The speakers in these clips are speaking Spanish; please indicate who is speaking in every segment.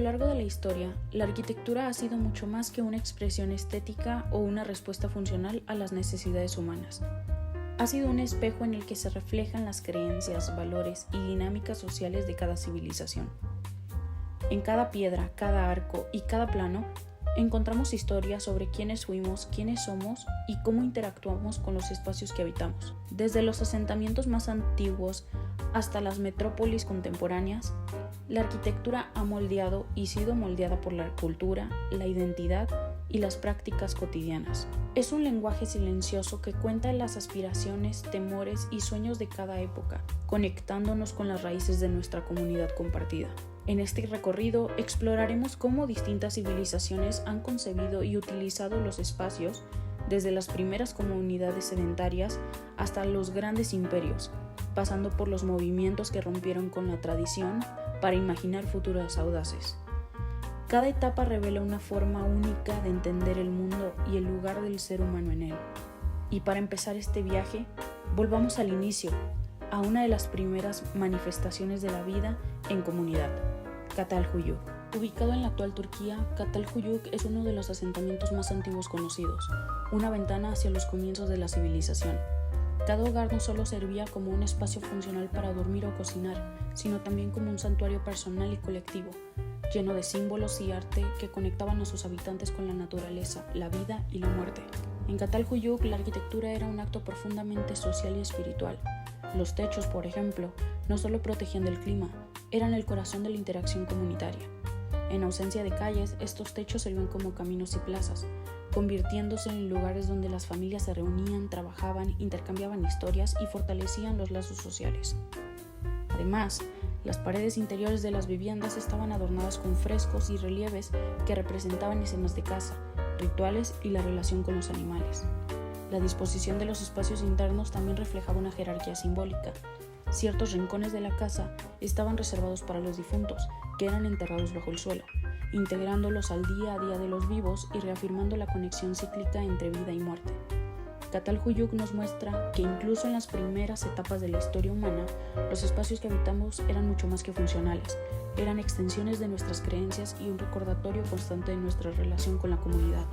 Speaker 1: largo de la historia, la arquitectura ha sido mucho más que una expresión estética o una respuesta funcional a las necesidades humanas. Ha sido un espejo en el que se reflejan las creencias, valores y dinámicas sociales de cada civilización. En cada piedra, cada arco y cada plano, encontramos historias sobre quiénes fuimos, quiénes somos y cómo interactuamos con los espacios que habitamos. Desde los asentamientos más antiguos hasta las metrópolis contemporáneas, la arquitectura ha moldeado y sido moldeada por la cultura, la identidad y las prácticas cotidianas. Es un lenguaje silencioso que cuenta las aspiraciones, temores y sueños de cada época, conectándonos con las raíces de nuestra comunidad compartida. En este recorrido exploraremos cómo distintas civilizaciones han concebido y utilizado los espacios, desde las primeras comunidades sedentarias hasta los grandes imperios, pasando por los movimientos que rompieron con la tradición para imaginar futuros audaces. Cada etapa revela una forma única de entender el mundo y el lugar del ser humano en él. Y para empezar este viaje, volvamos al inicio, a una de las primeras manifestaciones de la vida en comunidad, Çatalhöyük. Ubicado en la actual Turquía, Çatalhöyük es uno de los asentamientos más antiguos conocidos, una ventana hacia los comienzos de la civilización. Cada hogar no solo servía como un espacio funcional para dormir o cocinar, sino también como un santuario personal y colectivo, lleno de símbolos y arte que conectaban a sus habitantes con la naturaleza, la vida y la muerte. En Çatalhöyük, la arquitectura era un acto profundamente social y espiritual. Los techos, por ejemplo, no solo protegían del clima, eran el corazón de la interacción comunitaria. En ausencia de calles, estos techos servían como caminos y plazas, convirtiéndose en lugares donde las familias se reunían, trabajaban, intercambiaban historias y fortalecían los lazos sociales. Además, las paredes interiores de las viviendas estaban adornadas con frescos y relieves que representaban escenas de caza, rituales y la relación con los animales. La disposición de los espacios internos también reflejaba una jerarquía simbólica. Ciertos rincones de la casa estaban reservados para los difuntos, que eran enterrados bajo el suelo, integrándolos al día a día de los vivos y reafirmando la conexión cíclica entre vida y muerte. Çatalhöyük nos muestra que incluso en las primeras etapas de la historia humana, los espacios que habitamos eran mucho más que funcionales, eran extensiones de nuestras creencias y un recordatorio constante de nuestra relación con la comunidad,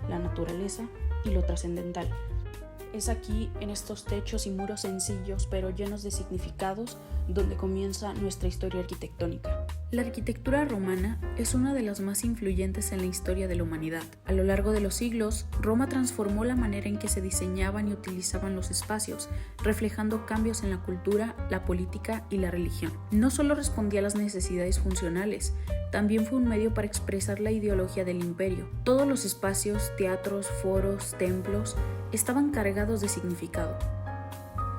Speaker 1: la naturaleza y lo trascendental. Es aquí, en estos techos y muros sencillos pero llenos de significados, donde comienza nuestra historia arquitectónica. La arquitectura romana es una de las más influyentes en la historia de la humanidad. A lo largo de los siglos, Roma transformó la manera en que se diseñaban y utilizaban los espacios, reflejando cambios en la cultura, la política y la religión. No solo respondía a las necesidades funcionales, también fue un medio para expresar la ideología del imperio. Todos los espacios, teatros, foros, templos, estaban cargados de significado.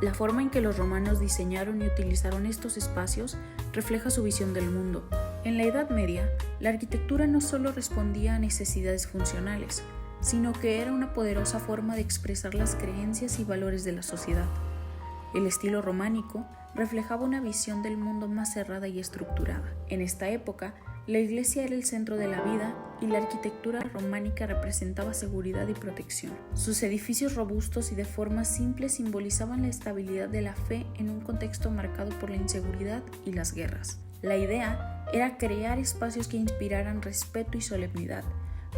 Speaker 1: La forma en que los romanos diseñaron y utilizaron estos espacios refleja su visión del mundo. En la Edad Media, la arquitectura no solo respondía a necesidades funcionales, sino que era una poderosa forma de expresar las creencias y valores de la sociedad. El estilo románico reflejaba una visión del mundo más cerrada y estructurada. En esta época, la iglesia era el centro de la vida y la arquitectura románica representaba seguridad y protección. Sus edificios robustos y de formas simples simbolizaban la estabilidad de la fe en un contexto marcado por la inseguridad y las guerras. La idea era crear espacios que inspiraran respeto y solemnidad,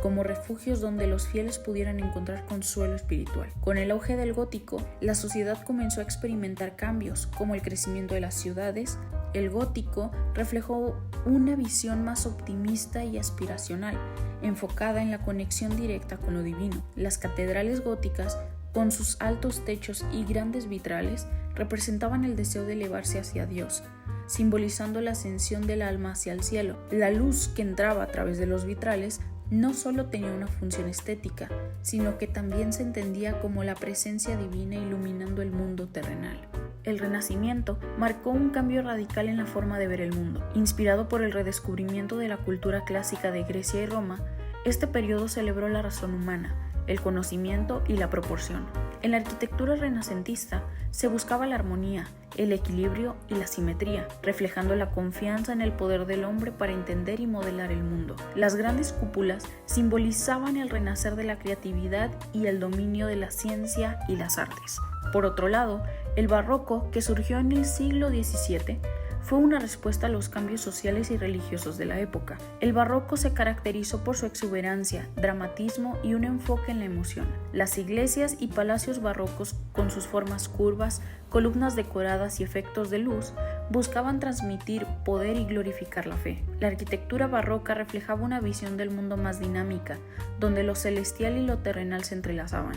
Speaker 1: como refugios donde los fieles pudieran encontrar consuelo espiritual. Con el auge del gótico, la sociedad comenzó a experimentar cambios, como el crecimiento de las ciudades. El gótico reflejó una visión más optimista y aspiracional, enfocada en la conexión directa con lo divino. Las catedrales góticas, con sus altos techos y grandes vitrales, representaban el deseo de elevarse hacia Dios, simbolizando la ascensión del alma hacia el cielo. La luz que entraba a través de los vitrales no solo tenía una función estética, sino que también se entendía como la presencia divina iluminando el mundo terrenal. El Renacimiento marcó un cambio radical en la forma de ver el mundo. Inspirado por el redescubrimiento de la cultura clásica de Grecia y Roma, este periodo celebró la razón humana, el conocimiento y la proporción. En la arquitectura renacentista se buscaba la armonía, el equilibrio y la simetría, reflejando la confianza en el poder del hombre para entender y modelar el mundo. Las grandes cúpulas simbolizaban el renacer de la creatividad y el dominio de la ciencia y las artes. Por otro lado, el barroco, que surgió en el siglo XVII, fue una respuesta a los cambios sociales y religiosos de la época. El barroco se caracterizó por su exuberancia, dramatismo y un enfoque en la emoción. Las iglesias y palacios barrocos, con sus formas curvas, columnas decoradas y efectos de luz, buscaban transmitir poder y glorificar la fe. La arquitectura barroca reflejaba una visión del mundo más dinámica, donde lo celestial y lo terrenal se entrelazaban.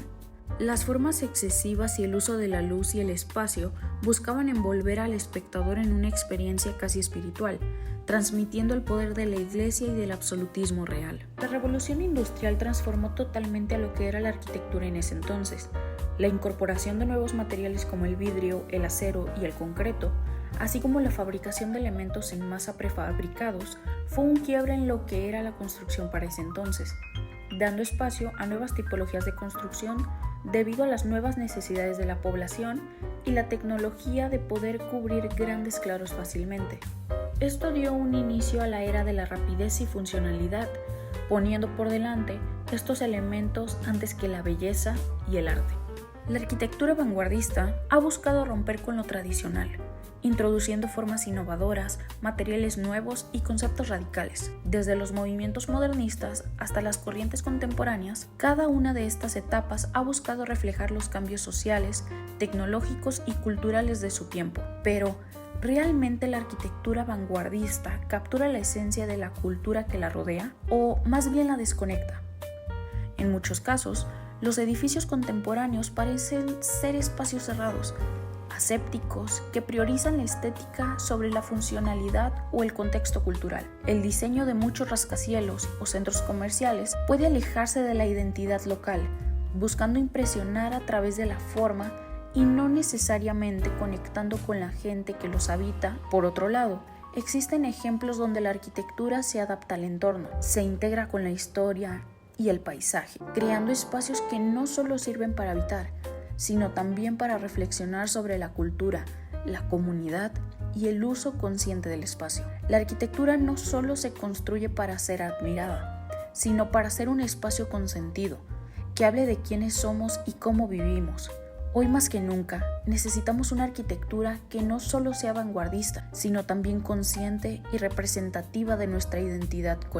Speaker 1: Las formas excesivas y el uso de la luz y el espacio buscaban envolver al espectador en una experiencia casi espiritual, transmitiendo el poder de la iglesia y del absolutismo real. La revolución industrial transformó totalmente a lo que era la arquitectura en ese entonces. La incorporación de nuevos materiales como el vidrio, el acero y el concreto, así como la fabricación de elementos en masa prefabricados, fue un quiebre en lo que era la construcción para ese entonces, dando espacio a nuevas tipologías de construcción debido a las nuevas necesidades de la población y la tecnología de poder cubrir grandes claros fácilmente. Esto dio un inicio a la era de la rapidez y funcionalidad, poniendo por delante estos elementos antes que la belleza y el arte. La arquitectura vanguardista ha buscado romper con lo tradicional, introduciendo formas innovadoras, materiales nuevos y conceptos radicales. Desde los movimientos modernistas hasta las corrientes contemporáneas, cada una de estas etapas ha buscado reflejar los cambios sociales, tecnológicos y culturales de su tiempo. Pero, ¿realmente la arquitectura vanguardista captura la esencia de la cultura que la rodea o más bien la desconecta? En muchos casos, los edificios contemporáneos parecen ser espacios cerrados, asépticos, que priorizan la estética sobre la funcionalidad o el contexto cultural. El diseño de muchos rascacielos o centros comerciales puede alejarse de la identidad local, buscando impresionar a través de la forma y no necesariamente conectando con la gente que los habita. Por otro lado, existen ejemplos donde la arquitectura se adapta al entorno, se integra con la historia y el paisaje, creando espacios que no solo sirven para habitar, sino también para reflexionar sobre la cultura, la comunidad y el uso consciente del espacio. La arquitectura no solo se construye para ser admirada, sino para ser un espacio con sentido, que hable de quiénes somos y cómo vivimos. Hoy más que nunca, necesitamos una arquitectura que no solo sea vanguardista, sino también consciente y representativa de nuestra identidad colectiva.